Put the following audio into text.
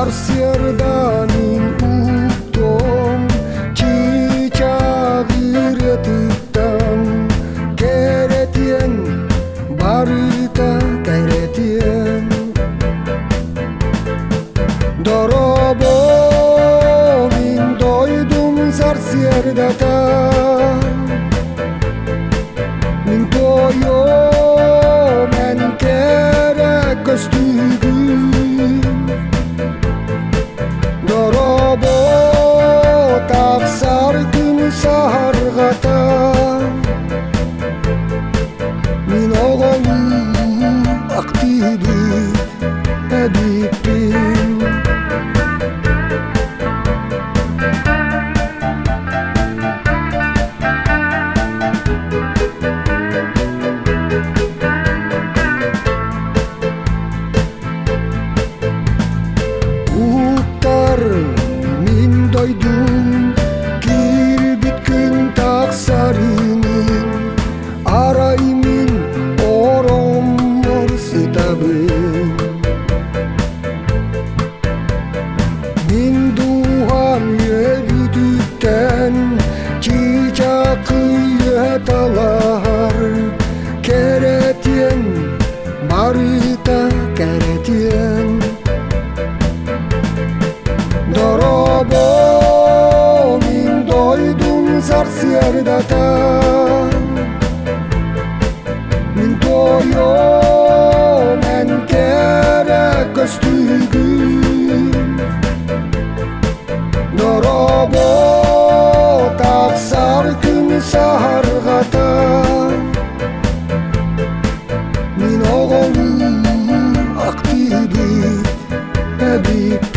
Sarsiardanin utom cicagiretitan keretien barita keretien dorobo min doydum sarsiardata min toyo men kere köstügüm dorobo taksar gün sahargata min oğlu aktivit ediptim min doydum kirbit gün taksarinin araymin oromor sitabın min duhan yürüdükten çiçakı yetalar keretien barita keretien dorobo min doydum sarsiardata min toyo men kere köstügüm dorobo taksar gün sahargata min oğlu aktivit edip